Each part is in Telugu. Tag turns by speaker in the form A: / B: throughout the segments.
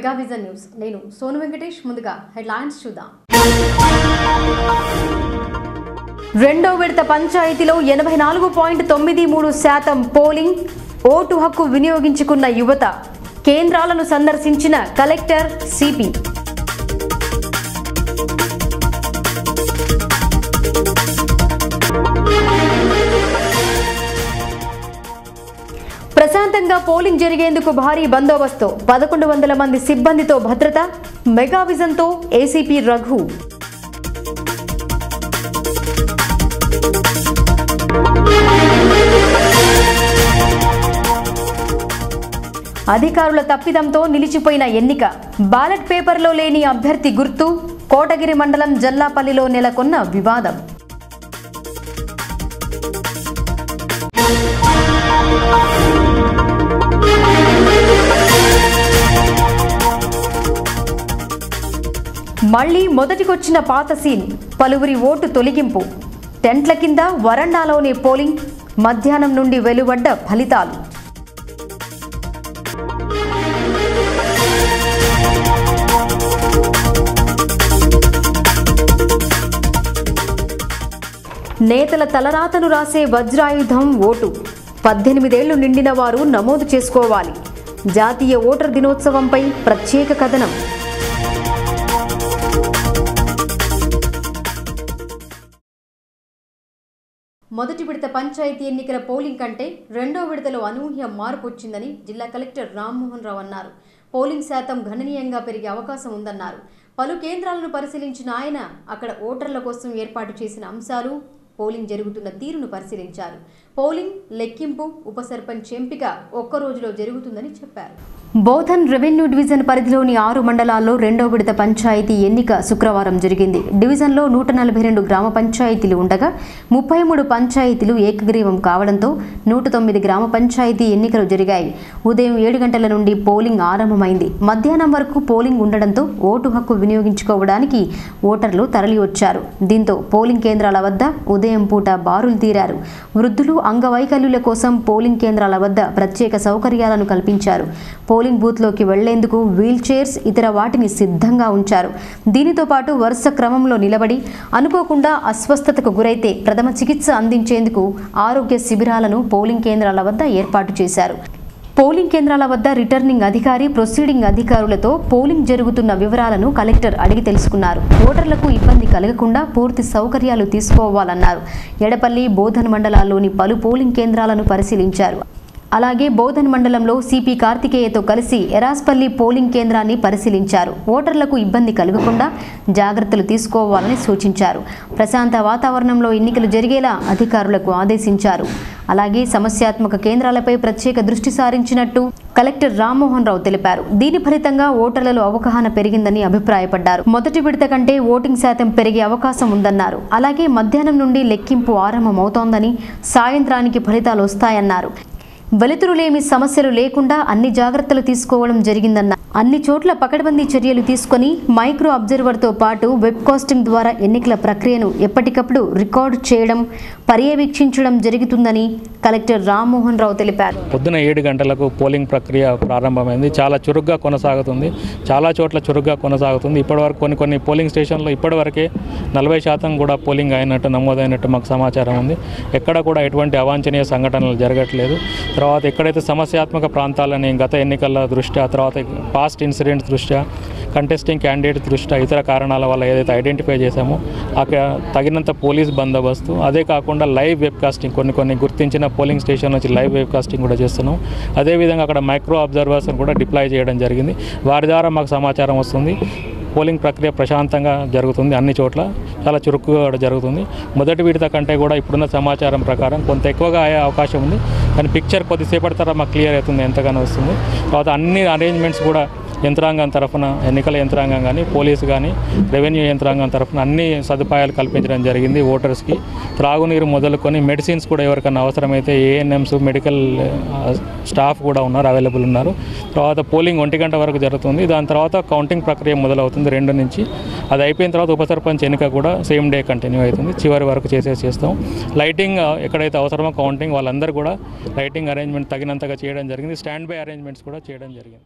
A: మెగా విజన్ న్యూస్ నేను సోను వెంకటేష్ ముందుగా హెడ్లైన్స్ చూద్దాం రెండో విడత పంచాయతీలో 84.93% పోలింగ్ ఓటు హక్కు వినియోగించుకున్న యువత కేంద్రాలను సందర్శించిన కలెక్టర్ సిపి ప్రశాంతంగా పోలింగ్ జరిగేందుకు భారీ బందోబస్తు 1100 మంది సిబ్బందితో భద్రత మెగా విజన్తో ఏసీపీ రఘు అధికారుల తప్పిదంతో నిలిచిపోయిన ఎన్నిక బ్యాలెట్ పేపర్లో లేని అభ్యర్థి గుర్తు కోటగిరి మండలం జల్లాపల్లిలో నెలకొన్న వివాదం మళ్లీ మొదటికొచ్చిన పాత సీన్ పలువురి ఓటు తొలగింపు టెంట్ల కింద వరండాలోనే పోలింగ్ మధ్యాహ్నం నుండి వెలువడ్డ ఫలితాలు నేతల తలరాతను రాసే వజ్రాయుధం ఓటు 18 ఏళ్లు నిండిన వారు నమోదు చేసుకోవాలి జాతీయ ఓటర్ దినోత్సవంపై ప్రత్యేక కథనం మొదటి విడత పంచాయతీ ఎన్నికల పోలింగ్ కంటే రెండో విడతలో అనూహ్య మార్పు వచ్చిందని జిల్లా కలెక్టర్ రామ్మోహన్ రావు అన్నారు. పోలింగ్ శాతం గణనీయంగా పెరిగే అవకాశం ఉందన్నారు. పలు కేంద్రాలను పరిశీలించిన ఆయన అక్కడ ఓటర్ల కోసం ఏర్పాటు చేసిన అంశాలు, పోలింగ్ జరుగుతున్న తీరును పరిశీలించారు. పోలింగ్, లెక్కింపు, ఉప సర్పంచ్ ఎంపిక ఒక్క రోజులో జరుగుతుందని చెప్పారు. బోధన్ రెవెన్యూ డివిజన్ పరిధిలోని 6 మండలాల్లో రెండో విడత పంచాయతీ ఎన్నిక శుక్రవారం జరిగింది. డివిజన్లో 142 గ్రామ పంచాయతీలు ఉండగా 33 పంచాయతీలు ఏకగ్రీవం కావడంతో 109 గ్రామ పంచాయతీ ఎన్నికలు జరిగాయి. ఉదయం 7 గంటల నుండి పోలింగ్ ఆరంభమైంది. మధ్యాహ్నం వరకు పోలింగ్ ఉండడంతో ఓటు హక్కు వినియోగించుకోవడానికి ఓటర్లు తరలి వచ్చారు. దీంతో పోలింగ్ కేంద్రాల వద్ద ఉదయం పూట బారులు తీరారు. వృద్ధులు, అంగవైకల్యుల కోసం పోలింగ్ కేంద్రాల వద్ద ప్రత్యేక సౌకర్యాలను కల్పించారు. పోలింగ్ బూత్లోకి వెళ్లేందుకు వీల్ చైర్స్, ఇతర వాటిని సిద్ధంగా ఉంచారు. దీనితో పాటు వరుస క్రమంలో నిలబడి అనుకోకుండా అస్వస్థతకు గురైతే ప్రథమ చికిత్స అందించేందుకు ఆరోగ్య శిబిరాలను పోలింగ్ కేంద్రాల వద్ద ఏర్పాటు చేశారు. పోలింగ్ కేంద్రాల వద్ద రిటర్నింగ్ అధికారి, ప్రొసీడింగ్ అధికారులతో పోలింగ్ జరుగుతున్న వివరాలను కలెక్టర్ అడిగి తెలుసుకున్నారు. ఓటర్లకు ఇబ్బంది కలగకుండా పూర్తి సౌకర్యాలు తీసుకోవాలన్నారు. ఎడపల్లి, బోధన్ మండలాల్లోని పలు పోలింగ్ కేంద్రాలను పరిశీలించారు. అలాగే బోధన్ మండలంలో సిపి కార్తికేయతో కలిసి ఎరాస్పల్లి పోలింగ్ కేంద్రాన్ని పరిశీలించారు. ఓటర్లకు ఇబ్బంది కలగకుండా జాగ్రత్తలు తీసుకోవాలని సూచించారు. ప్రశాంత వాతావరణంలో ఎన్నికలు జరిగేలా అధికారులకు ఆదేశించారు. అలాగే సమస్యాత్మక కేంద్రాలపై ప్రత్యేక దృష్టి సారించినట్టు కలెక్టర్ రామ్మోహన్ రావు తెలిపారు. దీని ఫలితంగా ఓటర్లలో అవగాహన పెరిగిందని అభిప్రాయపడ్డారు. మొదటి విడత కంటే ఓటింగ్ శాతం పెరిగే అవకాశం ఉందన్నారు. అలాగే మధ్యాహ్నం నుండి లెక్కింపు ఆరంభమవుతోందని, సాయంత్రానికి ఫలితాలు వస్తాయన్నారు. వెలుతురులేమి సమస్యలు లేకుండా అన్ని జాగ్రత్తలు తీసుకోవడం జరిగిందన్న అన్ని చోట్ల పకడ్బందీ చర్యలు తీసుకుని మైక్రో అబ్జర్వర్తో పాటు వెబ్కాస్టింగ్ ద్వారా ఎన్నికల ప్రక్రియను ఎప్పటికప్పుడు రికార్డు చేయడం, పర్యవేక్షించడం జరుగుతుందని కలెక్టర్ రామ్మోహన్ రావు తెలిపారు.
B: పొద్దున 7 గంటలకు పోలింగ్ ప్రక్రియ ప్రారంభమైంది. చాలా చురుగ్గా కొనసాగుతుంది. చాలా చోట్ల చురుగ్గా కొనసాగుతుంది. ఇప్పటివరకు కొన్ని పోలింగ్ స్టేషన్లో ఇప్పటివరకే 40% కూడా పోలింగ్ అయినట్టు, నమోదైనట్టు మాకు సమాచారం ఉంది. ఎక్కడ కూడా ఎటువంటి అవాంఛనీయ సంఘటనలు జరగట్లేదు. తర్వాత ఎక్కడైతే సమస్యాత్మక ప్రాంతాలని గత ఎన్నికల దృష్ట్యా, తర్వాత పాస్ట్ ఇన్సిడెంట్స్ దృష్ట్యా, కంటెస్టింగ్ క్యాండిడేట్ దృష్ట్యా, ఇతర కారణాల వల్ల ఏదైతే ఐడెంటిఫై చేశామో అక్కడ తగినంత పోలీస్ బందోబస్తు, అదే కాకుండా లైవ్ వెబ్కాస్టింగ్, కొన్ని గుర్తించిన పోలింగ్ స్టేషన్ నుంచి లైవ్ వెబ్కాస్టింగ్ కూడా చేస్తున్నాం. అదేవిధంగా అక్కడ మైక్రో అబ్జర్వర్స్ని కూడా డిప్లాయ్ చేయడం జరిగింది. వారి ద్వారా మాకు సమాచారం వస్తుంది. పోలింగ్ ప్రక్రియ ప్రశాంతంగా జరుగుతుంది. అన్ని చోట్ల చాలా చురుకుగా జరుగుతుంది. మొదటి విడత కంటే కూడా ఇప్పుడున్న సమాచారం ప్రకారం కొంత ఎక్కువగా అయ్యే అవకాశం ఉంది. కానీ పిక్చర్ కొద్దిసేపటి తర్వాత మాకు క్లియర్ అవుతుంది, ఎంతగానో వస్తుంది. తర్వాత అన్ని అరేంజ్మెంట్స్ కూడా యంత్రాంగం తరఫున, ఎన్నికల యంత్రాంగం కానీ, పోలీసు కానీ, రెవెన్యూ యంత్రాంగం తరఫున అన్ని సదుపాయాలు కల్పించడం జరిగింది. ఓటర్స్కి త్రాగునీరు మొదలుకొని మెడిసిన్స్ కూడా ఎవరికైనా అవసరమైతే ఏఎన్ఎంస్, మెడికల్ స్టాఫ్ కూడా ఉన్నారు, అవైలబుల్ ఉన్నారు. తర్వాత పోలింగ్ 1 గంట వరకు జరుగుతుంది. దాని తర్వాత కౌంటింగ్ ప్రక్రియ మొదలవుతుంది 2 నుంచి. అది అయిపోయిన తర్వాత ఉప సర్పంచ్ ఎన్నిక కూడా సేమ్ డే కంటిన్యూ అవుతుంది. చివరి వరకు చేస్తాం. లైటింగ్ ఎక్కడైతే అవసరమో కౌంటింగ్ వాళ్ళందరూ కూడా లైటింగ్ అరేంజ్మెంట్ తగినంతగా చేయడం జరిగింది. స్టాండ్ బై అరేంజ్మెంట్స్ కూడా చేయడం జరిగింది.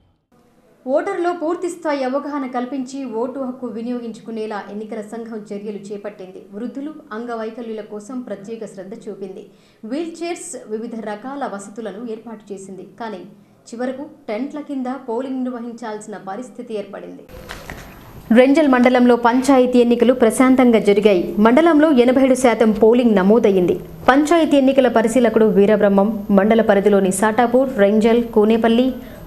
A: ఓటర్లో పూర్తిస్థాయి అవగాహన కల్పించి ఓటు హక్కు వినియోగించుకునేలా ఎన్నికల సంఘం చర్యలు చేపట్టింది. వృద్ధులు, అంగవైకల్యుల కోసం ప్రత్యేక శ్రద్ధ చూపింది. వీల్ చైర్స్, వివిధ రకాల వసతులను ఏర్పాటు చేసింది. కానీ చివరకు టెంట్ల కింద పోలింగ్ నిర్వహించాల్సిన పరిస్థితి ఏర్పడింది. రెంజల్ మండలంలో పంచాయతీ ఎన్నికలు ప్రశాంతంగా జరిగాయి. మండలంలో 87% పోలింగ్ నమోదయ్యింది. పంచాయతీ ఎన్నికల పరిశీలకుడు వీరబ్రహ్మం మండల పరిధిలోని సాటాపూర్, రెంజల్, కూనేపల్లి,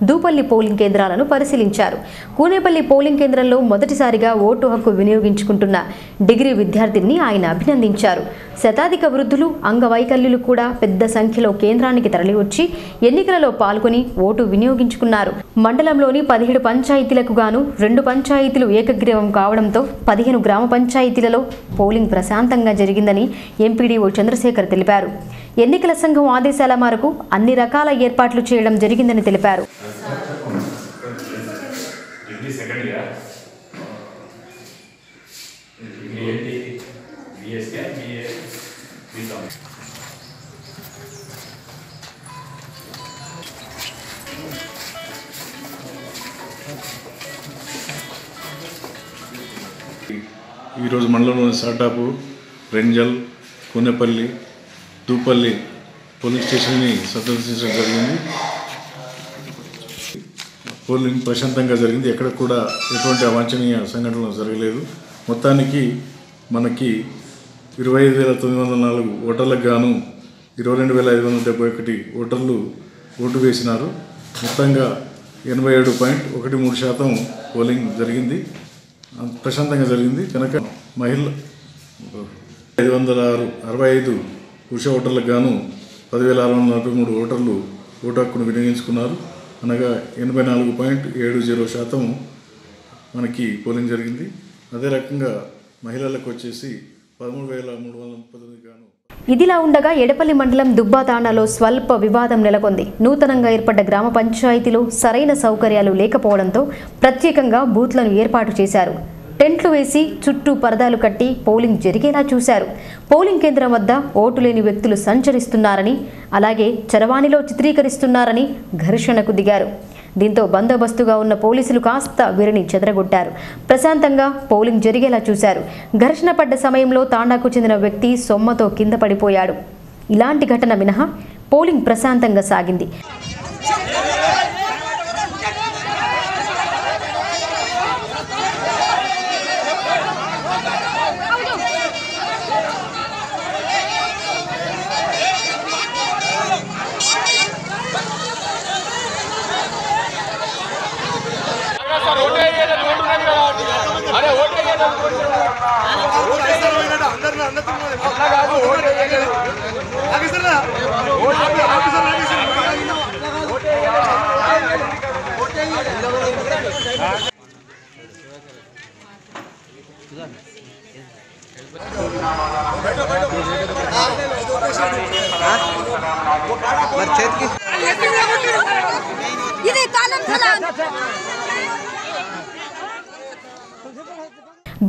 A: దూపల్లి పోలింగ్ కేంద్రాలను పరిశీలించారు. కూనేపల్లి పోలింగ్ కేంద్రంలో మొదటిసారిగా ఓటు హక్కు వినియోగించుకుంటున్న డిగ్రీ విద్యార్థిని ఆయన అభినందించారు. శతాధిక వృద్ధులు, అంగవైకల్యులు కూడా పెద్ద సంఖ్యలో కేంద్రానికి తరలివచ్చి ఎన్నికలలో పాల్గొని ఓటు వినియోగించుకున్నారు. మండలంలోని 17 పంచాయతీలకు గాను 2 పంచాయతీలు ఏకగ్రీవం కావడంతో 15 గ్రామ పంచాయతీలలో పోలింగ్ ప్రశాంతంగా జరిగిందని ఎంపీడీఓ చంద్రశేఖర్ తెలిపారు. ఎన్నికల సంఘం ఆదేశాల మేరకు అన్ని రకాల ఏర్పాట్లు చేయడం జరిగిందని తెలిపారు.
C: ఈరోజు మండలంలోని సాటాపూర్, రెంజల్, కూనేపల్లి, దూపల్లి పోలింగ్ స్టేషన్ని సందర్శించడం జరిగింది. పోలింగ్ ప్రశాంతంగా జరిగింది. ఎక్కడ కూడా ఎటువంటి అవాంఛనీయ సంఘటనలు జరగలేదు. మొత్తానికి మనకి 25,904 ఓటర్లకు గాను 22,571 ఓటర్లు ఓటు వేసినారు. మొత్తంగా 87.13% పోలింగ్ జరిగింది. ప్రశాంతంగా జరిగింది కనుక మహిళ 565 పురుష ఓటర్లకు గాను 10,643 ఓటర్లు ఓటు హక్కును వినియోగించుకున్నారు. అనగా 84.70% మనకి పోలింగ్ జరిగింది. అదే రకంగా మహిళలకు వచ్చేసి 13,339 గాను.
A: ఇదిలా ఉండగా ఎడపల్లి మండలం దుబ్బా తాండాలో స్వల్ప వివాదం నెలకొంది. నూతనంగా ఏర్పడ్డ గ్రామ పంచాయతీలో సరైన సౌకర్యాలు లేకపోవడంతో ప్రత్యేకంగా బూత్లను ఏర్పాటు చేశారు. టెంట్లు వేసి చుట్టూ పరదాలు కట్టి పోలింగ్ జరిగేలా చూశారు. పోలింగ్ కేంద్రం వద్ద ఓటు లేని వ్యక్తులు సంచరిస్తున్నారని, అలాగే చరవాణిలో చిత్రీకరిస్తున్నారని ఘర్షణకు దిగారు. దీంతో బందోబస్తుగా ఉన్న పోలీసులు కాస్త వీరిని చెదరగొట్టారు. ప్రశాంతంగా పోలింగ్ జరిగేలా చూశారు. ఘర్షణ పడ్డ సమయంలో తాండాకు చెందిన వ్యక్తి సొమ్మతో కింద పడిపోయాడు. ఇలాంటి ఘటన మినహా పోలింగ్ ప్రశాంతంగా సాగింది.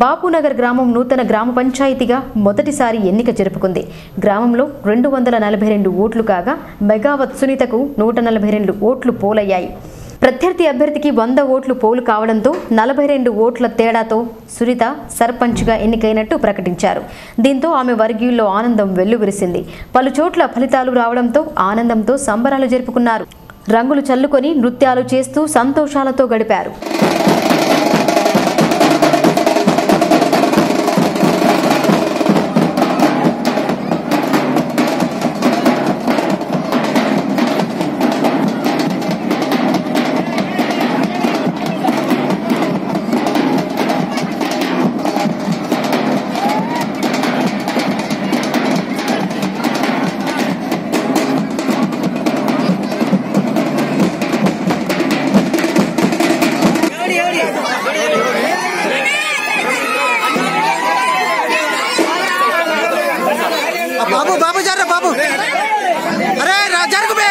A: బాపునగర్ గ్రామం నూతన గ్రామ పంచాయతీగా మొదటిసారి ఎన్నిక జరుపుకుంది. గ్రామంలో 242 ఓట్లు కాగా మెగావత్ సునీతకు 142 ఓట్లు పోలయ్యాయి. ప్రత్యర్థి అభ్యర్థికి 100 ఓట్లు పోలు కావడంతో 42 ఓట్ల తేడాతో సునీత సర్పంచ్గా ఎన్నికైనట్టు ప్రకటించారు. దీంతో ఆమె వర్గీయుల్లో ఆనందం వెల్లువిరిసింది. పలు చోట్ల ఫలితాలు రావడంతో ఆనందంతో సంబరాలు జరుపుకున్నారు. రంగులు చల్లుకొని నృత్యాలు చేస్తూ సంతోషాలతో గడిపారు.
D: बाबू बाबू जा रहा बाबू, अरे राजा को बे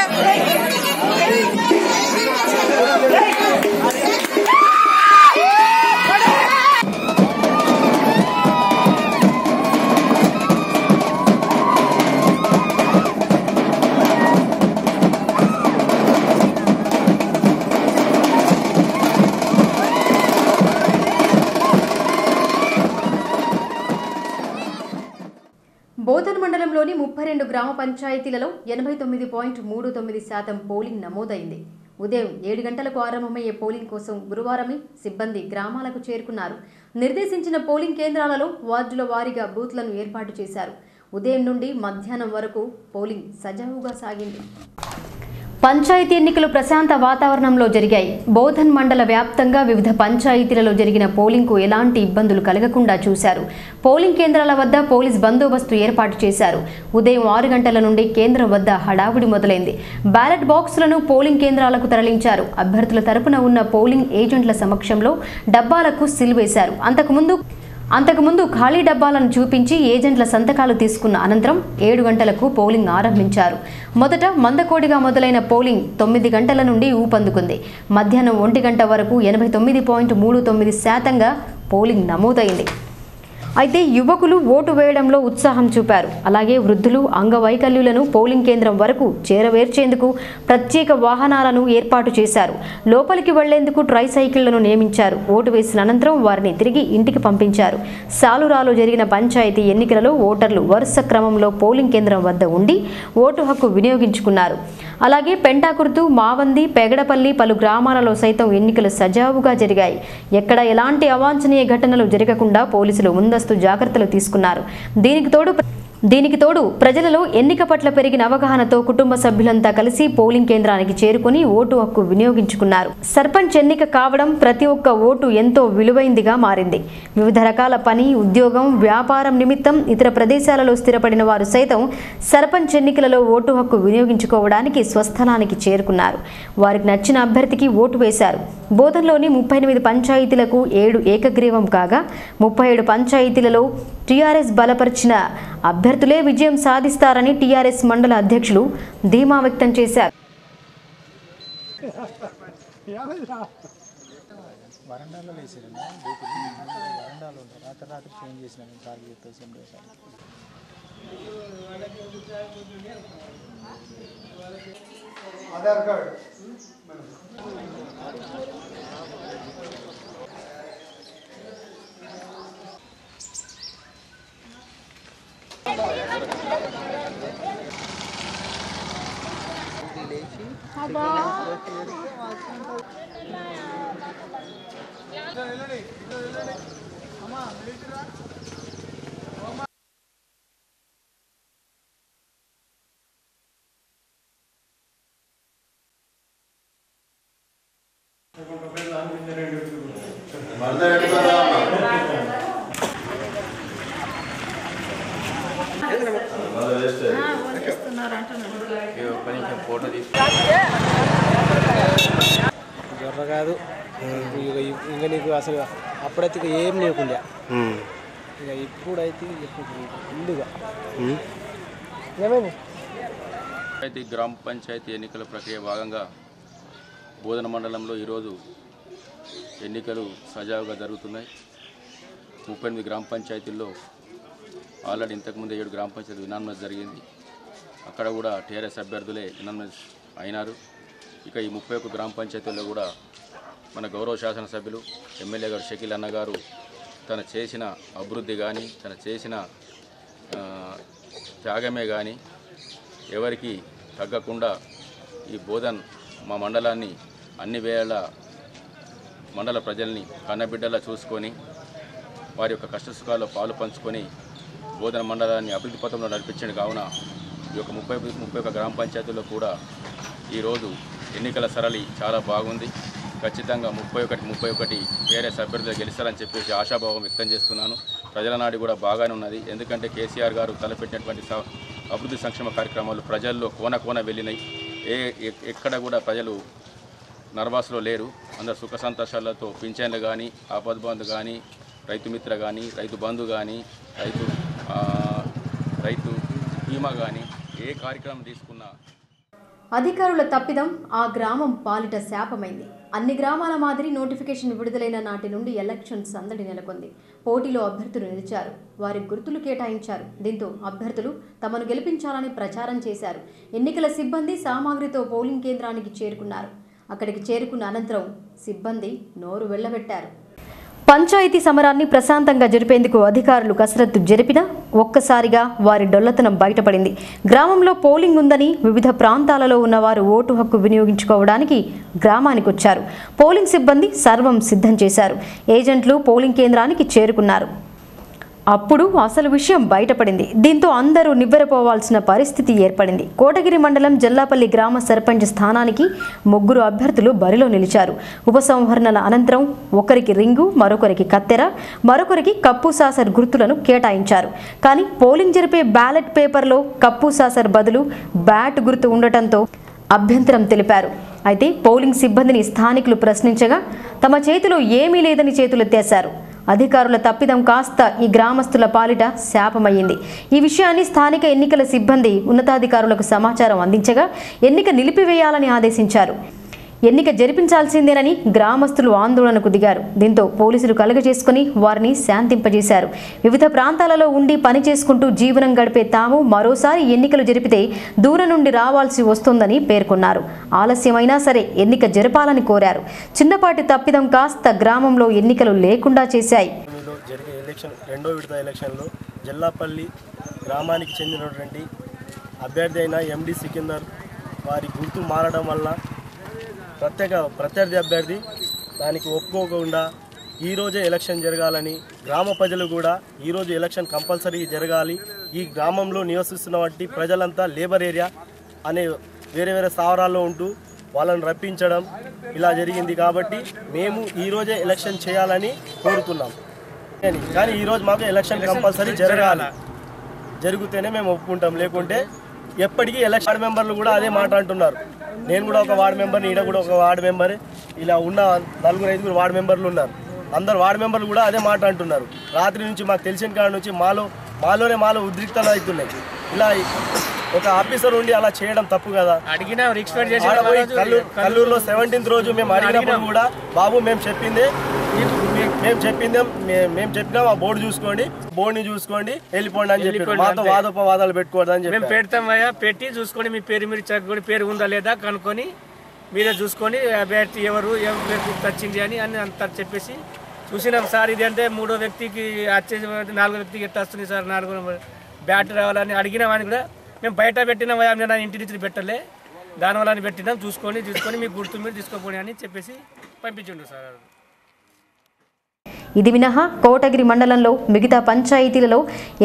A: పట్టణంలోని 32 గ్రామ పంచాయతీలలో 89.39% పోలింగ్ నమోదైంది. ఉదయం 7 గంటలకు ఆరంభమయ్యే పోలింగ్ కోసం గురువారమే సిబ్బంది గ్రామాలకు చేరుకున్నారు. నిర్దేశించిన పోలింగ్ కేంద్రాలలో వార్డుల వారీగా బూత్లను ఏర్పాటు చేశారు. ఉదయం నుండి మధ్యాహ్నం వరకు పోలింగ్ సజావుగా సాగింది. పంచాయతీ ఎన్నికలు ప్రశాంత వాతావరణంలో జరిగాయి. బోధన్ మండల వ్యాప్తంగా వివిధ పంచాయతీలలో జరిగిన పోలింగ్కు ఎలాంటి ఇబ్బందులు కలగకుండా చూశారు. పోలింగ్ కేంద్రాల వద్ద పోలీస్ బందోబస్తు ఏర్పాటు చేశారు. ఉదయం 6 గంటల నుండి కేంద్రం వద్ద హడావుడి మొదలైంది. బ్యాలెట్ బాక్సులను పోలింగ్ కేంద్రాలకు తరలించారు. అభ్యర్థుల తరపున ఉన్న పోలింగ్ ఏజెంట్ల సమక్షంలో డబ్బాలకు సీల్ వేశారు. అంతకుముందు ఖాళీ డబ్బాలను చూపించి ఏజెంట్ల సంతకాలు తీసుకున్న అనంతరం 7 గంటలకు పోలింగ్ ఆరంభించారు. మొదట మందకోడిగా మొదలైన పోలింగ్ 9 గంటల నుండి ఊపందుకుంది. మధ్యాహ్నం 1 గంట వరకు 89.39% పోలింగ్ నమోదైంది. అయితే యువకులు ఓటు వేయడంలో ఉత్సాహం చూపారు. అలాగే వృద్ధులు, అంగవైకల్యులను పోలింగ్ కేంద్రం వరకు చేరవేర్చేందుకు ప్రత్యేక వాహనాలను ఏర్పాటు చేశారు. లోపలికి వెళ్లేందుకు ట్రైసైకిళ్లను నియమించారు. ఓటు వేసిన అనంతరం వారిని తిరిగి ఇంటికి పంపించారు. సాలురాలో జరిగిన పంచాయతీ ఎన్నికలలో ఓటర్లు వరుస క్రమంలో పోలింగ్ కేంద్రం వద్ద ఉండి ఓటు హక్కు వినియోగించుకున్నారు. అలాగే పెంటాకుర్తు, మావంది, పెగడపల్లి పలు గ్రామాలలో సైతం ఎన్నికలు సజావుగా జరిగాయి. ఎక్కడ ఎలాంటి అవాంఛనీయ ఘటనలు జరగకుండా పోలీసులు ముందస్తు జాగ్రత్తలు తీసుకున్నారు. దీనికి తోడు ప్రజలలో ఎన్నిక పట్ల పెరిగిన అవగాహనతో కుటుంబ సభ్యులంతా కలిసి పోలింగ్ కేంద్రానికి చేరుకుని ఓటు హక్కు వినియోగించుకున్నారు. సర్పంచ్ ఎన్నిక కావడం ప్రతి ఒక్క ఓటు ఎంతో విలువైందిగా మారింది. వివిధ రకాల పని, ఉద్యోగం, వ్యాపారం నిమిత్తం ఇతర ప్రదేశాలలో స్థిరపడిన వారు సైతం సర్పంచ్ ఎన్నికలలో ఓటు హక్కు వినియోగించుకోవడానికి స్వస్థలానికి చేరుకున్నారు. వారికి నచ్చిన అభ్యర్థికి ఓటు వేశారు. బోధన్లోని 38 పంచాయతీలకు 7 ఏకగ్రీవం కాగా 37 పంచాయతీలలో టీఆర్ఎస్ బలపరిచిన అభ్యర్థులే విజయం సాధిస్తారని టీఆర్ఎస్ మండల అధ్యక్షులు ధీమా వ్యక్తం చేశారు.
D: ఆధార్ కార్డ్
E: జొర్ర కాదు ఇంకా నీకు అసలు అప్పుడైతే ఇక ఏం లేకుండా ఇక ఇప్పుడైతే ముందుగా ఏమైంది.
F: అయితే గ్రామ పంచాయతీ ఎన్నికల ప్రక్రియ భాగంగా బోధన మండలంలో ఈరోజు ఎన్నికలు సజావుగా జరుగుతున్నాయి. 38 గ్రామ పంచాయతీల్లో ఆల్రెడీ ఇంతకుముందు 7 గ్రామ పంచాయతీ యునానిమస్ జరిగింది. అక్కడ కూడా టీఆర్ఎస్ అభ్యర్థులే యునానిమస్ అయినారు. ఇక ఈ 31 గ్రామ పంచాయతీల్లో కూడా మన గౌరవ శాసనసభ్యులు ఎమ్మెల్యే గారు షకీల్ అన్న గారు తను చేసిన అభివృద్ధి కానీ తను చేసిన త్యాగమే కానీ ఎవరికి తగ్గకుండా ఈ బోధన్ మా మండలాన్ని అన్ని వేళ మండల ప్రజల్ని కన్నబిడ్డలా చూసుకొని వారి యొక్క కష్టసుఖాల్లో పాలు పంచుకొని బోధన మండలాన్ని అభివృద్ధి పథంలో నడిపించండి. కావున ఈ యొక్క 31 గ్రామ పంచాయతీల్లో కూడా ఈరోజు ఎన్నికల సరళి చాలా బాగుంది. ఖచ్చితంగా 31 టీఆర్ఎస్ అభ్యర్థులు గెలుస్తారని చెప్పేసి ఆశాభావం వ్యక్తం చేస్తున్నాను. ప్రజల నాడి కూడా బాగానే ఉన్నది. ఎందుకంటే కేసీఆర్ గారు తలపెట్టినటువంటి అభివృద్ధి సంక్షేమ కార్యక్రమాలు ప్రజల్లో కోన వెళ్ళినాయి. ఎక్కడ కూడా ప్రజలు నర్వాస్లో లేరు. అందరు సుఖ సంతోషాలతో పింఛన్లు కానీ, ఆపద్బంధు కానీ, రైతు మిత్ర కానీ, రైతు బంధు కానీ, రైతు బీమా కానీ ఏ కార్యక్రమం తీసుకున్నా
A: అధికారుల తప్పిదం ఆ గ్రామం పాలిట శాపమైంది. అన్ని గ్రామాల మాదిరి నోటిఫికేషన్ విడుదలైన నాటి నుండి ఎలక్షన్ సందడి నెలకొంది. పోటీలో అభ్యర్థులు నిలిచారు. వారి గుర్తులు కేటాయించారు. దీంతో అభ్యర్థులు తమను గెలిపించాలని ప్రచారం చేశారు. ఎన్నికల సిబ్బంది సామాగ్రితో పోలింగ్ కేంద్రానికి చేరుకున్నారు. అక్కడికి చేరుకున్న అనంతరం సిబ్బంది నోరు వెళ్లబెట్టారు. పంచాయతీ సమరాన్ని ప్రశాంతంగా జరిపేందుకు అధికారులు కసరత్తు జరిపినా ఒక్కసారిగా వారి డొల్లతనం బయటపడింది. గ్రామంలో పోలింగ్ ఉందని వివిధ ప్రాంతాలలో ఉన్నవారు ఓటు హక్కు వినియోగించుకోవడానికి గ్రామానికి వచ్చారు. పోలింగ్ సిబ్బంది సర్వం సిద్ధం చేశారు. ఏజెంట్లు పోలింగ్ కేంద్రానికి చేరుకున్నారు. అప్పుడు అసలు విషయం బయటపడింది. దీంతో అందరూ నివ్వెరపోవాల్సిన పరిస్థితి ఏర్పడింది. కోటగిరి మండలం జల్లాపల్లి గ్రామ సర్పంచ్ స్థానానికి 3 అభ్యర్థులు బరిలో నిలిచారు. ఉపసంహరణల అనంతరం ఒకరికి రింగు, మరొకరికి కత్తెర, మరొకరికి కప్పు సాసర్ గుర్తులను కేటాయించారు. కానీ పోలింగ్ జరిపే బ్యాలెట్ పేపర్లో కప్పు సాసర్ బదులు బ్యాట్ గుర్తు ఉండటంతో అభ్యంతరం తెలిపారు. అయితే పోలింగ్ సిబ్బందిని స్థానికులు ప్రశ్నించగా తమ చేతిలో ఏమీ లేదని చేతులెత్తేశారు. అధికారుల తప్పిదం కాస్త ఈ గ్రామస్తుల పాలిట శాపమయ్యింది. ఈ విషయాన్ని స్థానిక ఎన్నికల సిబ్బంది ఉన్నతాధికారులకు సమాచారం అందించగా ఎన్నిక నిలిపివేయాలని ఆదేశించారు. ఎన్నిక జరిపించాల్సిందేనని గ్రామస్తులు ఆందోళనకు దిగారు. దీంతో పోలీసులు కలగజేసుకుని వారిని శాంతింపజేశారు. వివిధ ప్రాంతాలలో ఉండి పని చేసుకుంటూ జీవనం గడిపే తాము మరోసారి ఎన్నికలు జరిపితే దూరం నుండి రావాల్సి వస్తుందని పేర్కొన్నారు. ఆలస్యమైనా సరే ఎన్నిక జరపాలని కోరారు. చిన్నపాటి తప్పిదం కాస్త గ్రామంలో ఎన్నికలు లేకుండా చేశాయి.
G: జరిగే ఎలక్షన్ 2వ విడత ఎలక్షన్లో జల్లాపల్లి గ్రామానికి చెందినటువంటి అభ్యర్థి అయిన ఎండి సికిందర్ వారి గుర్తు మారడం వల్ల ప్రత్యర్థి అభ్యర్థి దానికి ఒప్పుకోకుండా ఈరోజే ఎలక్షన్ జరగాలని గ్రామ ప్రజలు కూడా ఈరోజు ఎలక్షన్ కంపల్సరీ జరగాలి. ఈ గ్రామంలో నివసిస్తున్నటువంటి ప్రజలంతా లేబర్ ఏరియా అనే వేరే వేరే స్థావరాల్లో ఉంటూ వాళ్ళని రప్పించడం ఇలా జరిగింది. కాబట్టి మేము ఈరోజే ఎలక్షన్ చేయాలని కోరుతున్నాం. కానీ ఈరోజు మాకు ఎలక్షన్ కంపల్సరీ జరగాలి. జరిగితేనే మేము ఒప్పుకుంటాం. లేకుంటే ఎప్పటికీ ఎలక్షన్ మెంబర్లు కూడా అదే మాట అంటున్నారు. నేను కూడా ఒక వార్డు మెంబర్ని, ఈడ కూడా ఒక వార్డు మెంబర్, ఇలా ఉన్న 4-5 వార్డు మెంబర్లు ఉన్నారు. అందరు వార్డు మెంబర్లు కూడా అదే మాట అంటున్నారు. రాత్రి నుంచి మాకు తెలిసిన కాడ నుంచి మాలో ఉద్రిక్తలు అవుతున్నాయి. ఇలా ఒక ఆఫీసర్ ఉండి అలా చేయడం తప్పు కదా. కల్లూరులో 17th రోజు మేము అడిగినప్పుడు కూడా బాబు మేము చెప్పినాం ఆ బోర్డుని చూసుకోండి వెళ్ళిపోండి అని చెప్పి మాతో వాదోపవాదాలు పెట్టుకోవద్దని చెప్పి
E: మేము పెడతామయ్యా. పెట్టి చూసుకొని మీ పేరు మీరు చక్కని పేరు ఉందా లేదా కనుక్కొని మీరే చూసుకొని అభ్యర్థి ఎవరు పేరు గుర్తొచ్చింది అని అంతా చెప్పేసి చూసినాం సార్. ఇది అంటే 3వ వ్యక్తికి వచ్చేసి 4వ వ్యక్తికి ఎట్లా వస్తుంది సార్, 4వ బ్యాట్ రావాలని అడిగినామని కూడా మేము బయట పెట్టినామయ్యా. నేను ఇంటి నుంచి పెట్టలే, దానివల్ల పెట్టినాం. చూసుకొని మీ గుర్తు మీరు తీసుకోపోయి అని చెప్పేసి పంపించండు సార్.
A: ఇది మినహా కోటగిరి మండలంలో మిగతా పంచాయతీలలో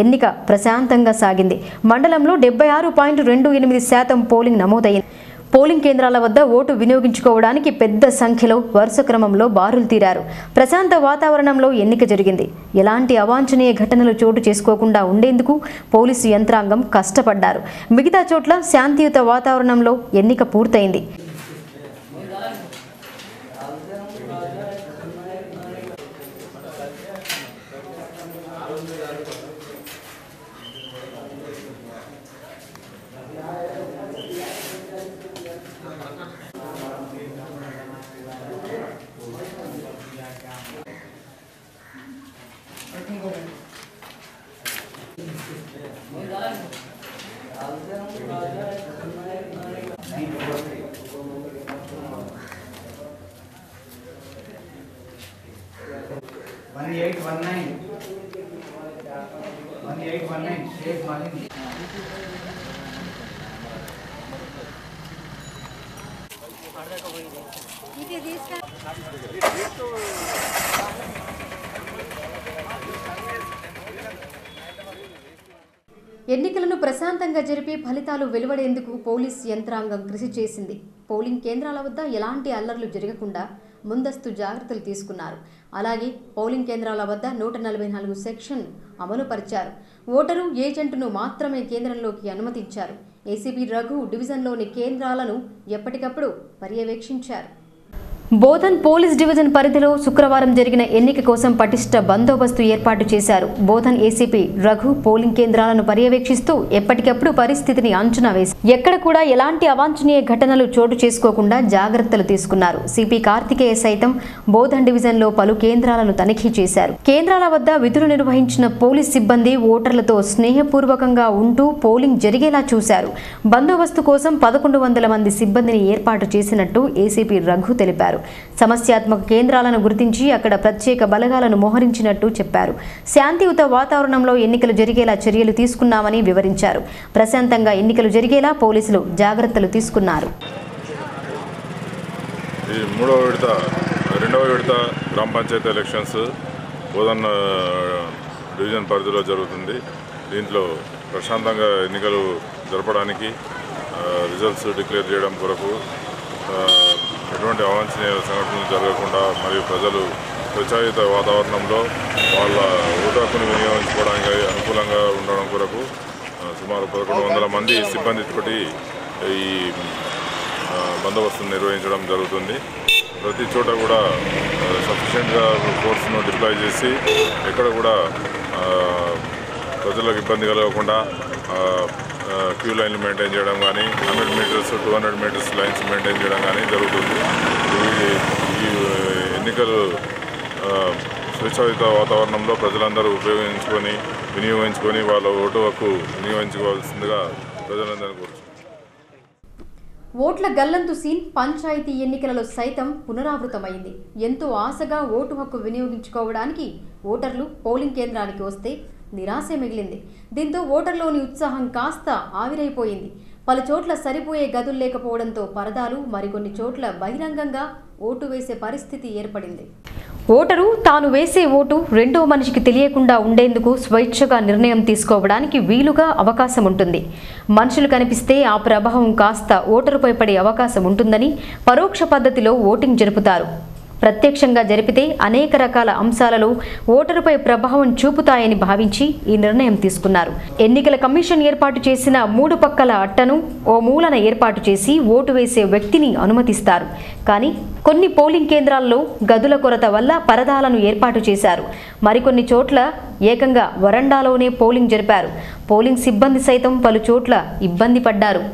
A: ఎన్నిక ప్రశాంతంగా సాగింది. మండలంలో 76.28% పోలింగ్ నమోదైంది. పోలింగ్ కేంద్రాల వద్ద ఓటు వినియోగించుకోవడానికి పెద్ద సంఖ్యలో వరుస క్రమంలో బారులు తీరారు. ప్రశాంత వాతావరణంలో ఎన్నిక జరిగింది. ఎలాంటి అవాంఛనీయ ఘటనలు చోటు చేసుకోకుండా ఉండేందుకు పోలీసు యంత్రాంగం కష్టపడ్డారు. మిగతా చోట్ల శాంతియుత వాతావరణంలో ఎన్నిక పూర్తయింది. ఎన్నికలను ప్రశాంతంగా జరిపి ఫలితాలు వెలువడేందుకు పోలీస్ యంత్రాంగం కృషి చేసింది. పోలింగ్ కేంద్రాల వద్ద ఎలాంటి అల్లర్లు జరగకుండా ముందస్తు జాగ్రత్తలు తీసుకున్నారు. అలాగే పోలింగ్ కేంద్రాల వద్ద 144 సెక్షన్ అమలు పరిచారు. ఓటరు ఏజెంట్ను మాత్రమే కేంద్రంలోకి అనుమతించారు. ఏసీపీ రఘు డివిజన్లోని కేంద్రాలను ఎప్పటికప్పుడు పర్యవేక్షించారు. బోధన్ పోలీస్ డివిజన్ పరిధిలో శుక్రవారం జరిగిన ఎన్నిక కోసం పటిష్ట బందోబస్తు ఏర్పాటు చేశారు. బోధన్ ఏసీపీ రఘు పోలింగ్ కేంద్రాలను పర్యవేక్షిస్తూ ఎప్పటికప్పుడు పరిస్థితిని అంచనా వేసి ఎక్కడ కూడా ఎలాంటి అవాంఛనీయ ఘటనలు చోటు చేసుకోకుండా జాగ్రత్తలు తీసుకున్నారు. సిపి కార్తికేయ సైతం బోధన్ డివిజన్లో పలు కేంద్రాలను తనిఖీ చేశారు. కేంద్రాల వద్ద విధులు నిర్వహించిన పోలీస్ సిబ్బంది ఓటర్లతో స్నేహపూర్వకంగా ఉంటూ పోలింగ్ జరిగేలా చూశారు. బందోబస్తు కోసం 1100 మంది సిబ్బందిని ఏర్పాటు చేసినట్టు ఏసీపీ రఘు తెలిపారు. సమస్యాత్మక కేంద్రాలను గుర్తించి అక్కడ ప్రత్యేక బలగాలను మోహరించినట్టు చెప్పారు. శాంతియుత వాతావరణంలో ఎన్నికలు జరిగేలా చర్యలు తీసుకున్నామని వివరించారు. ప్రశాంతంగా ఎన్నికలు జరిగేలా పోలీసులు జాగ్రత్తలు తీసుకున్నారు.
H: ఈ రెండవ విడత గ్రామ పంచాయతీ ఎలక్షన్స్ బోధన్ డివిజన్ పరిధిలో జరుగుతుంది. దీంట్లో ప్రశాంతంగా ఎన్నికలు జరపడానికి రిజల్ట్స్ డిక్లేర్ చేయడం కొరకు ఎటువంటి అవాంఛనీయ సంఘటనలు జరగకుండా మరియు ప్రజలు స్వేచ్ఛాయుత వాతావరణంలో వాళ్ళ ఓటు హక్కును వినియోగించుకోవడానికి అనుకూలంగా ఉండడం కొరకు సుమారు 1100 మంది సిబ్బందితోటి ఈ బందోబస్తును నిర్వహించడం జరుగుతుంది. ప్రతి చోట కూడా సఫిషియెంట్గా ఫోర్స్ను డిప్లాయ్ చేసి ఎక్కడ కూడా ప్రజలకు ఇబ్బంది కలగకుండా క్యూ లైన్లు మెయింటైన్ చేయడం కానీ 100 మీటర్స్ 200 మీటర్స్ లైన్స్ మెయింటైన్ చేయడం కానీ జరుగుతుంది. ఈ ఎన్నికలు స్వేచ్ఛాయుత వాతావరణంలో ప్రజలందరూ వినియోగించుకొని వాళ్ళ ఓటు హక్కు వినియోగించుకోవాల్సిందిగా ప్రజలందరూ కోరుచున్నారు.
A: ఓట్ల గల్లంతు సీన్ పంచాయతీ ఎన్నికలలో సైతం పునరావృతమైంది. ఎంతో ఆశగా ఓటు హక్కు వినియోగించుకోవడానికి ఓటర్లు పోలింగ్ కేంద్రానికి వస్తే నిరాశ మిగిలింది. దీంతో ఓటర్లోని ఉత్సాహం కాస్త ఆవిరైపోయింది. పలు చోట్ల సరిపోయే గదులు లేకపోవడంతో పరదాలు, మరికొన్ని చోట్ల బహిరంగంగా ఓటు వేసే పరిస్థితి ఏర్పడింది. ఓటరు తాను వేసే ఓటు రెండో మనిషికి తెలియకుండా ఉండేందుకు స్వేచ్ఛగా నిర్ణయం తీసుకోవడానికి వీలుగా అవకాశం ఉంటుంది. మనుషులు కనిపిస్తే ఆ ప్రభావం కాస్త ఓటరుపై పడే అవకాశం ఉంటుందని పరోక్ష పద్ధతిలో ఓటింగ్ జరుపుతారు. ప్రత్యక్షంగా జరిపితే అనేక రకాల అంశాలలో ఓటరుపై ప్రభావం చూపుతాయని భావించి ఈ నిర్ణయం తీసుకున్నారు. ఎన్నికల కమిషన్ ఏర్పాటు చేసిన 3 పక్కల అట్టను ఓ మూలన ఏర్పాటు చేసి ఓటు వేసే వ్యక్తిని అనుమతిస్తారు. కానీ కొన్ని పోలింగ్ కేంద్రాల్లో గదుల కొరత వల్ల పరదాలను ఏర్పాటు చేశారు. మరికొన్ని చోట్ల ఏకంగా వరండాలోనే పోలింగ్ జరిపారు. పోలింగ్ సిబ్బంది సైతం పలు చోట్ల ఇబ్బంది పడ్డారు.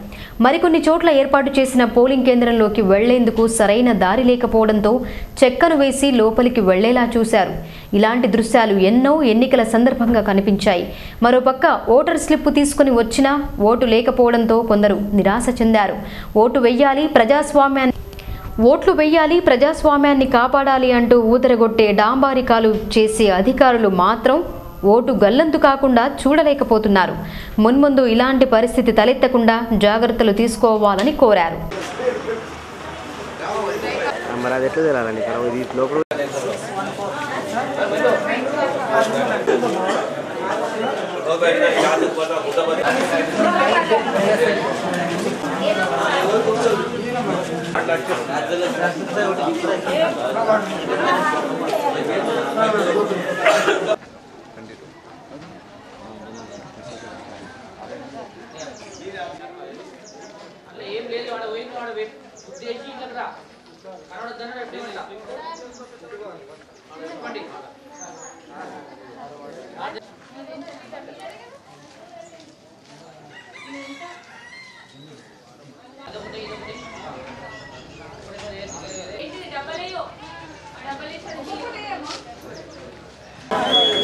A: మరికొన్ని చోట్ల ఏర్పాటు చేసిన పోలింగ్ కేంద్రంలోకి వెళ్లేందుకు సరైన దారి లేకపోవడంతో చెక్కను వేసి లోపలికి వెళ్లేలా చూశారు. ఇలాంటి దృశ్యాలు ఎన్నో ఎన్నికల సందర్భంగా కనిపించాయి. మరోపక్క ఓటర్ స్లిప్ తీసుకుని వచ్చినా ఓటు లేకపోవడంతో కొందరు నిరాశ చెందారు. ఓట్లు వెయ్యాలి, ప్రజాస్వామ్యాన్ని కాపాడాలి అంటూ ఊదరగొట్టే డాంబారికాలు చేసే అధికారులు మాత్రం ఓటు గల్లంతు కాకుండా చూడలేకపోతున్నారు. మున్ముందు ఇలాంటి పరిస్థితి తలెత్తకుండా జాగ్రత్తలు తీసుకోవాలని కోరారు.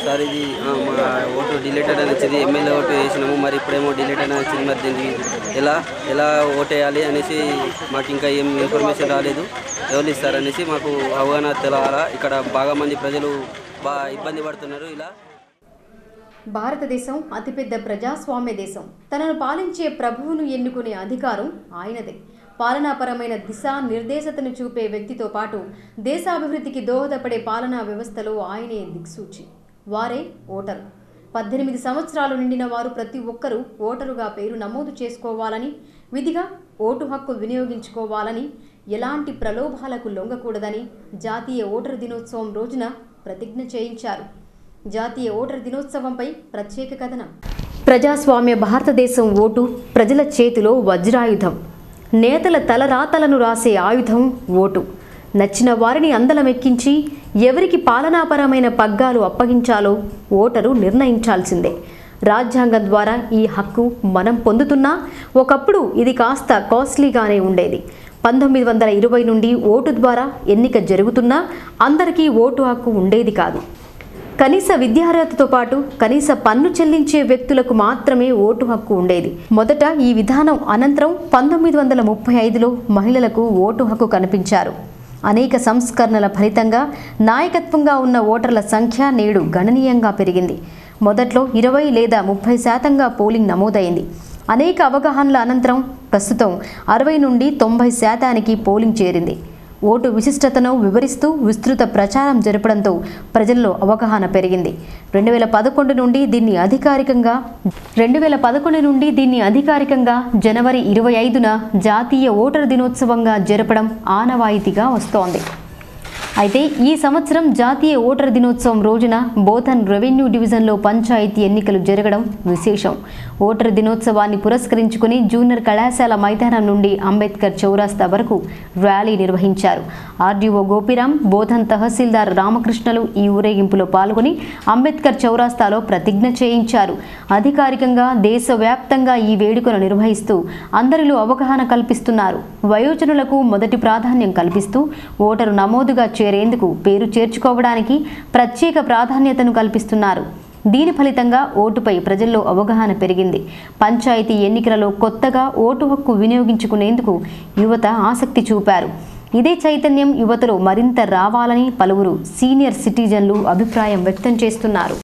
I: సార్ ఇది మా ఓటు డిలీటెడ్ అని వచ్చింది. ఎమ్మెల్యే ఓటు వేసినాము, మరి ఇప్పుడేమో డిలీటెడ్ అని వచ్చింది. మరి దీనికి ఎలా ఓటు వేయాలి అనేసి మాకు ఇంకా ఏం ఇన్ఫర్మేషన్ రాలేదు. ఎవరు ఇస్తారనేసి మాకు అవగాహన తెలవాలా. ఇక్కడ బాగా మంది ప్రజలు బాగా ఇబ్బంది పడుతున్నారు. ఇలా
A: భారతదేశం అతిపెద్ద ప్రజాస్వామ్య దేశం. తనను పాలించే ప్రభువును ఎన్నుకునే అధికారం ఆయనదే. పాలనాపరమైన దిశా నిర్దేశతను చూపే వ్యక్తితో పాటు దేశాభివృద్ధికి దోహదపడే పాలనా వ్యవస్థలో ఆయనే దిక్సూచి. వారే ఓటరు. 18 సంవత్సరాలు నిండిన వారు ప్రతి ఒక్కరూ ఓటరుగా పేరు నమోదు చేసుకోవాలని, విధిగా ఓటు హక్కు వినియోగించుకోవాలని, ఎలాంటి ప్రలోభాలకు లొంగకూడదని జాతీయ ఓటరు దినోత్సవం రోజున ప్రతిజ్ఞ చేయించారు. జాతీయ ఓటరు దినోత్సవంపై ప్రత్యేక కథనం. ప్రజాస్వామ్య భారతదేశం ఓటు ప్రజల చేతిలో వజ్రాయుధం. నేతల తలరాతలను రాసే ఆయుధం ఓటు. నచ్చిన వారిని అందలమెక్కించి ఎవరికి పాలనాపరమైన పగ్గాలు అప్పగించాలో ఓటరు నిర్ణయించాల్సిందే. రాజ్యాంగం ద్వారా ఈ హక్కు మనం పొందుతున్నా ఒకప్పుడు ఇది కాస్త కాస్ట్లీగానే ఉండేది. 1920 నుండి ఓటు ద్వారా ఎన్నిక జరుగుతున్నా అందరికీ ఓటు హక్కు ఉండేది కాదు. కనీస విద్యార్హతతో పాటు కనీస పన్ను చెల్లించే వ్యక్తులకు మాత్రమే ఓటు హక్కు ఉండేది. మొదట ఈ విధానం అనంతరం 1935లో మహిళలకు ఓటు హక్కు కల్పించారు. అనేక సంస్కరణల ఫలితంగా నాయకత్వంగా ఉన్న ఓటర్ల సంఖ్య నేడు గణనీయంగా పెరిగింది. మొదట్లో 20 లేదా 30% పోలింగ్ నమోదైంది. అనేక అవగాహనల అనంతరం ప్రస్తుతం 60 నుండి 90% పోలింగ్ చేరింది. ఓటు విశిష్టతను వివరిస్తూ విస్తృత ప్రచారం జరపడంతో ప్రజల్లో అవగాహన పెరిగింది. 2011 నుండి దీన్ని అధికారికంగా జనవరి 25న జాతీయ ఓటరు దినోత్సవంగా జరపడం ఆనవాయితీగా వస్తోంది. అయితే ఈ సంవత్సరం జాతీయ ఓటర్ దినోత్సవం రోజున బోధన్ రెవెన్యూ డివిజన్లో పంచాయతీ ఎన్నికలు జరగడం విశేషం. ఓటర్ దినోత్సవాన్ని పురస్కరించుకుని జూనియర్ కళాశాల మైదానం నుండి అంబేద్కర్ చౌరాస్తా వరకు ర్యాలీ నిర్వహించారు. ఆర్డీఓ గోపిరాం, బోధన్ తహసీల్దార్ రామకృష్ణలు ఈ ఊరేగింపులో పాల్గొని అంబేద్కర్ చౌరాస్తాలో ప్రతిజ్ఞ చేయించారు. అధికారికంగా దేశవ్యాప్తంగా ఈ వేడుకను నిర్వహిస్తూ అందరిలో అవగాహన కల్పిస్తున్నారు. వయోజనులకు మొదటి ప్రాధాన్యం కల్పిస్తూ ఓటరు నమోదుగా చేరేందుకు పేరు చేర్చుకోవడానికి ప్రత్యేక ప్రాధాన్యతను కల్పిస్తున్నారు. దీని ఫలితంగా ఓటుపై ప్రజల్లో అవగాహన పెరిగింది. పంచాయతీ ఎన్నికలలో కొత్తగా ఓటు హక్కు వినియోగించుకునేందుకు యువత ఆసక్తి చూపారు. ఇదే చైతన్యం యువతలో మరింత రావాలని పలువురు సీనియర్ సిటిజన్లు అభిప్రాయం వ్యక్తం చేస్తున్నారు.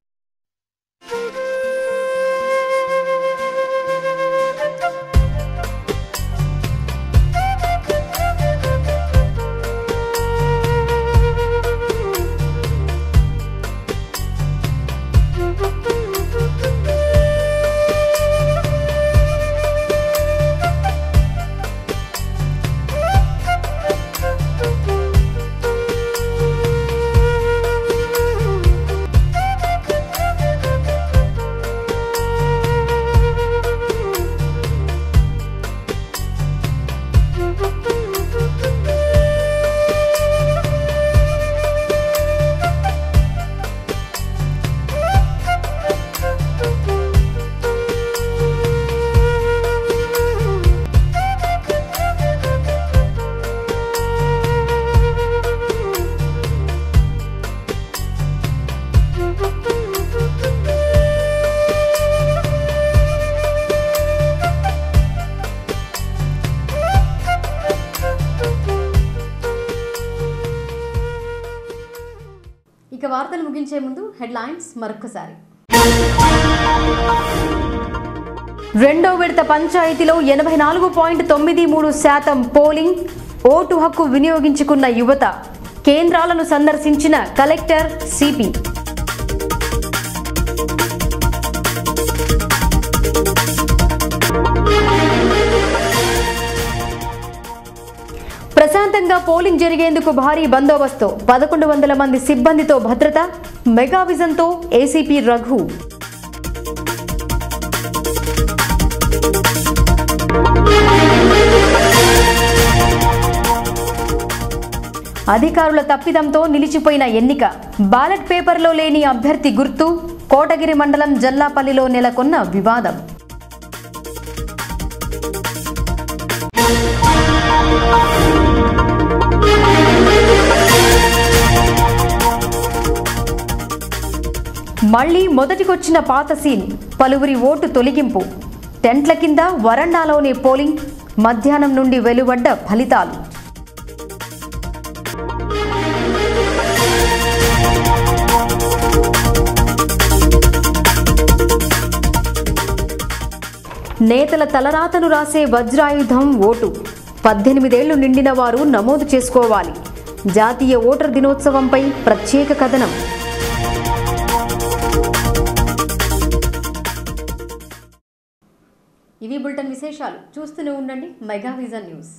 A: ఇక వార్తలు ముగించే ముందు హెడ్లైన్స్ మరొకసారి. రెండో విడత పంచాయతీలో 84.93% పోలింగ్, ఓటు హక్కు వినియోగించుకున్న యువత. కేంద్రాలను సందర్శించిన కలెక్టర్ సిపి. ప్రశాంతంగా పోలింగ్ జరిగేందుకు భారీ బందోబస్తు, 1100 మంది సిబ్బందితో భద్రత. మెగా విజన్తో ఏసీపీ రఘు. అధికారుల తప్పిదంతో నిలిచిపోయిన ఎన్నిక. బ్యాలెట్ పేపర్లో లేని అభ్యర్థి గుర్తు. కోటగిరి మండలం జల్లాపల్లిలో నెలకొన్న వివాదం. మళ్లీ మొదటికొచ్చిన పాత సీన్. పలువురి ఓటు తొలగింపు. టెంట్ల కింద వరండాలోనే పోలింగ్. మధ్యాహ్నం నుండి వెలువడ్డ ఫలితాలు. నేతల తలరాతను రాసే వజ్రాయుధం ఓటు. 18 ఏళ్లు నిండిన వారు నమోదు చేసుకోవాలి. జాతీయ ఓటర్ దినోత్సవంపై ప్రత్యేక కథనం. ఇవి బులెటిన్ విశేషాలు. చూస్తూనే ఉండండి మెగా విజన్ న్యూస్.